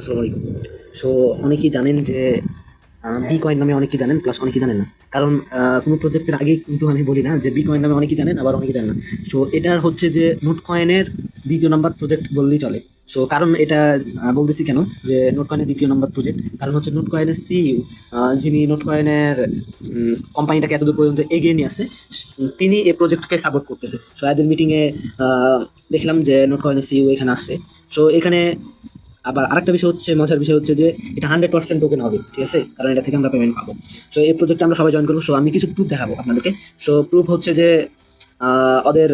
আসসালামু আলাইকুম। সো অনেকেই জানেন যে বি কয়েন নামে অনেকেই জানেন, প্লাস অনেকেই জানেন না। কারণ কোনো প্রজেক্টের আগেই কিন্তু আমি বলি না যে বি কয়েন নামে অনেকেই জানেন, আবার অনেকেই জানেন না। সো এটার হচ্ছে যে নোট কয়েনের দ্বিতীয় নাম্বার প্রজেক্ট বললেই চলে। সো কারণ এটা বলতেছি কেন যে নোট কয়েনের দ্বিতীয় নাম্বার প্রজেক্ট, কারণ হচ্ছে নোট কয়েনের সিইও যিনি নোট কয়েনের কোম্পানিটাকে এতদূর পর্যন্ত এগিয়ে নিয়ে আসছে, তিনি এই প্রজেক্টকে সাপোর্ট করতেছে। সো এদের মিটিংয়ে দেখলাম যে নোট কয়েনের সিইও এখানে আসছে। সো এখানে আবার আরেকটা বিষয় হচ্ছে, মজার বিষয় হচ্ছে যে এটা 100% টোকেন হবে, ঠিক আছে, কারণ এটা থেকে আমরা পেমেন্ট পাবো। সো এই প্রজেক্টে আমরা সবাই জয়েন করবো। সো আমি কিছু প্রুফ দেখাবো আপনাদেরকে। সো প্রুফ হচ্ছে যে ওদের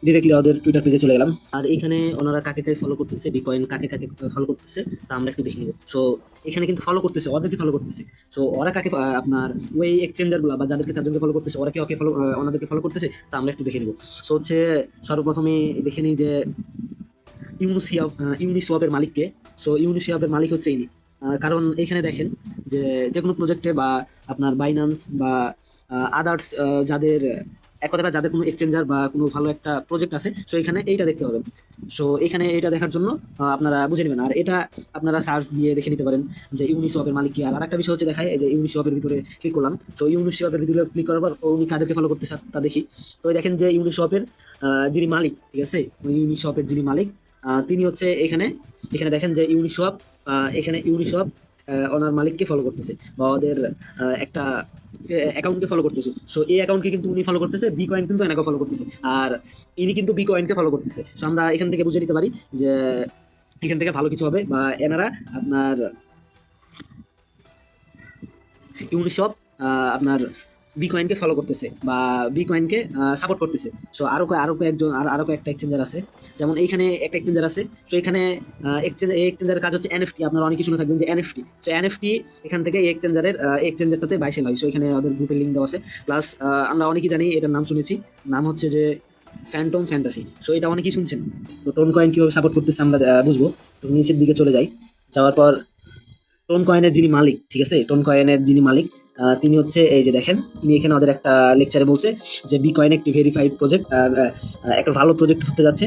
ডিরেক্টলি ওদের টুইটার পেজে চলে গেলাম, আর এখানে ওনারা কাকে কাকে ফলো করতেছে, বিকয়েন কাকে কাকে ফলো করতেছে তা আমরা একটু দেখে নিব। সো এখানে কিন্তু ফলো করতেছে, ওদেরকে ফলো করতেছে। সো ওরা কাকে আপনার ওই এক্সচেঞ্জার গুলা বা যাদেরকে চারজনকে ফলো করতেছে, ওরা কি ওকে ফলো ওনাদেরকে ফলো করতেছে তা আমরা একটু দেখে নিব। সো হচ্ছে সর্বপ্রথমে দেখে নিই যে ইউনিসোয়াপের মালিককে। সো ইউনিসোয়াপের মালিক হচ্ছে ইনি। কারণ এখানে দেখেন যে যে কোনো প্রজেক্টে বা আপনার বাইন্যান্স বা আদার্স যাদের এক কথাটা যাদের কোনো এক্সচেঞ্জার বা কোনো ভালো একটা প্রজেক্ট আছে, সো এখানে এইটা দেখতে হবে। সো এখানে এটা দেখার জন্য আপনারা বুঝে নেবেন, আর এটা আপনারা সার্চ দিয়ে দেখে নিতে পারেন যে ইউনিসোয়াপের মালিক কি। আর একটা বিষয় হচ্ছে দেখায় এই যে ইউনিসোয়াপের ভিতরে ক্লিক করলাম। তো ইউনিসোয়াপের ভিতরে ক্লিক করার পর উনি কাদেরকে ফলো করতেছে তা দেখি। তো দেখেন যে ইউনিসোয়াপের যিনি মালিক, ঠিক আছে, ইউনিসোয়াপের যিনি মালিক তিনি হচ্ছে এখানে এখানে দেখেন যে ইউনিসোয়াপ, এখানে ইউনিসোয়াপ ওনার মালিককে ফলো করতেছে বা ওদের একটা অ্যাকাউন্টকে ফলো করতেছে। সো এই অ্যাকাউন্টকে কিন্তু উনি ফলো করতেছে, বি কয়েন কিন্তু এনাকে ফলো করতেছে, আর ইনি কিন্তু বি কয়েনকে ফলো করতেছে। সো আমরা এখান থেকে বুঝে নিতে পারি যে এখান থেকে ভালো কিছু হবে, বা এনারা আপনার ইউনিসপ আপনার বিকয়েনকে ফলো করতেছে বা বিকয়েনকে সাপোর্ট করতেছে। সো আরো কয়েকজন আরো কয়েকটা এক্সচেঞ্জার আছে, যেমন এইখানে একটা এক্সচেঞ্জার আছে। তো এখানে এক্সচেঞ্জারের কাজ হচ্ছে এনএফটি। আপনারা অনেকে শুনে থাকবেন যে এনএফটি। সো এনএফটি এখান থেকে এই এক্সচেঞ্জারটাতে বাইসেল হয়। সো এখানে ওদের গ্রুপের লিঙ্ক দেওয়া আছে। প্লাস আমরা অনেকেই জানি, এটার নাম শুনেছি, নাম হচ্ছে যে ফ্যান্টম ফ্যান্টাসি। সো এটা অনেকেই শুনছেন। তো টোন কয়েন কিভাবে সাপোর্ট করতেছে আমরা বুঝবো। তো নিচের দিকে চলে যাই, যাওয়ার পর টোন কয়েনের যিনি মালিক, ঠিক আছে, টোন কয়েনের যিনি মালিক তিনি হচ্ছে এই যে দেখেন, তিনি এখানে ওদের একটা লেকচারে বলছে যে বি কয়েন একটি ভেরিফাইড প্রজেক্ট, একটা ভালো প্রজেক্ট হতে যাচ্ছে।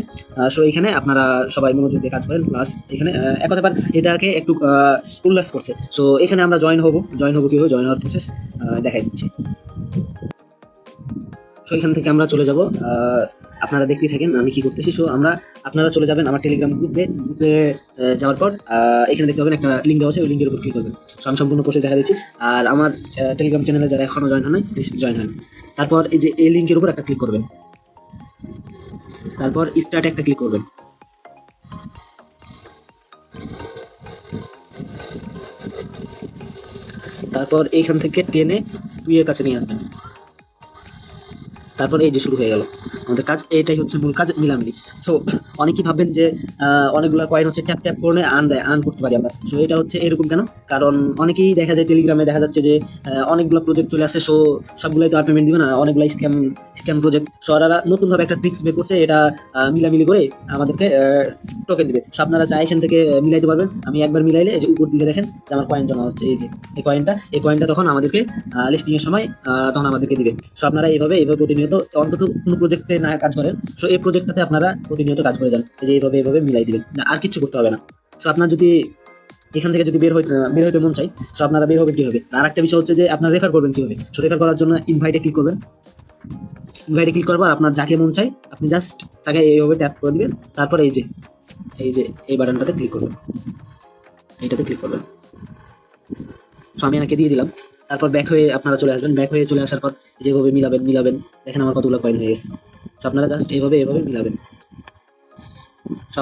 সো এখানে আপনারা সবাই মনোযোগ দিয়ে কাজ করেন। প্লাস এখানে এক কথা এটাকে একটু উল্লাস করছে। সো এখানে আমরা জয়েন হবো কীভাবে, জয়েন হওয়ার প্রসেস দেখাই দিচ্ছি। সো এখান থেকে আমরা চলে যাব, আপনারা দেখতেই থাকেন আমি কি করতেছি। সো আপনারা চলে যাবেন আমার টেলিগ্রাম গ্রুপে যাওয়ার পর এখানে দেখতে পাবেন একটা লিঙ্ক দেওয়া আছে, ওই লিঙ্কের উপর ক্লিক করবেন। সো আমি সম্পূর্ণ প্রসেস দেখা দিচ্ছি। আর আমার টেলিগ্রাম চ্যানেলে যারা এখনও জয়েন হয় নাই, জয়েন হয়। তারপর এই যে এই লিঙ্কের উপর একটা ক্লিক করবেন, তারপর স্টার্টে একটা ক্লিক করবেন। তারপর এইখান থেকে টেনে 2 এর কাছে নিয়ে আসবেন। তারপর এই যে শুরু হয়ে গেল আমাদের কাজ। এইটাই হচ্ছে মূল কাজ, মিলামিলি। সো অনেকেই ভাববেন যে অনেকগুলো কয়েন হচ্ছে ট্যাপ ট্যাপ করে আর্ন করতে পারি আমরা। সো এটা হচ্ছে এরকম কেন, কারণ অনেকেই দেখা যায় টেলিগ্রামে দেখা যাচ্ছে যে অনেকগুলো প্রজেক্ট চলে আসে। সো সবগুলোই তো আর পেমেন্ট দিবে না, অনেকগুলো স্ক্যাম প্রজেক্ট। সো ওরা নতুনভাবে একটা ট্রিক্স বের করছে, এটা মিলামিলি করে আমাদেরকে টোকেন দিবে। সো আপনারা চাই এখান থেকে মিলাইতে পারবেন। আমি একবার মিলাইলে এই যে উপর দিকে দেখেন যে আমার কয়েন জমা হচ্ছে, এই যে এই কয়েনটা তখন আমাদেরকে লিস্টিং এর সময় তখন আমাদেরকে দিবে। সো আপনারা এইভাবে প্রতিনিয়ত অন্তত কোনো প্রজেক্টে না কাজ করেন, সো এই প্রজেক্টটাতে আপনারা প্রতিনিয়ত কাজ করে যান, এই যে এইভাবে মিলাই দিবেন, আর কিছু করতে হবে না। সো আপনার যদি এখান থেকে যদি বের হইতে মন চাই, সো আপনারা বের হবেন কীভাবে। আর একটা বিষয় হচ্ছে যে আপনারা রেফার করবেন কীভাবে। সো রেফার করার জন্য ইনভাইটে ক্লিক করবেন। ইনভাইটে ক্লিক করবার আপনার যাকে মন চাই আপনি জাস্ট তাকে এইভাবে ট্যাপ করে দিবেন। তারপর এই যে এই বাটনটাতে ক্লিক করবেন, এইটাতে ক্লিক করবেন। সো আমি এনাকে দিয়ে দিলাম। তারপর ব্যাক হয়ে আপনারা চলে আসবেন। ব্যাক হয়ে চলে আসার পর যেভাবে মিলাবেন, দেখেন আমার কতগুলো কয়েন হয়ে গেছে। সো আপনারা জাস্ট এইভাবে মিলাবেন। সো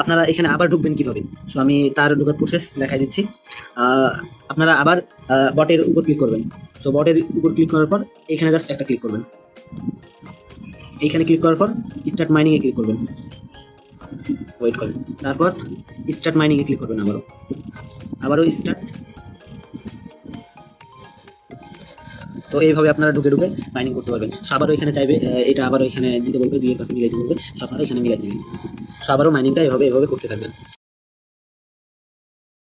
আপনারা এখানে আবার ঢুকবেন কীভাবে, সো আমি তার ঢোকার প্রসেস দেখাই দিচ্ছি। আপনারা আবার বটের উপর ক্লিক করবেন। সো বটের উপর ক্লিক করার পর এখানে জাস্ট একটা ক্লিক করবেন। এইখানে ক্লিক করার পর স্টার্ট মাইনিংয়ে ক্লিক করবেন। ওয়েট করেন। তারপর স্টার্ট মাইনিংয়ে ক্লিক করবেন আবারও স্টার্ট। তো এইভাবে আপনারা ঢুকে মাইনিং করতে পারবেন। সো আবারও এখানে চাইবে এটা আবারও এখানে দিতে বলবে, 2 এর কাছে মিলাইতে বলবে। সো আপনারা এখানে মিলাই দিবেন। সো আবারও মাইনিংটা এভাবে করতে থাকবেন।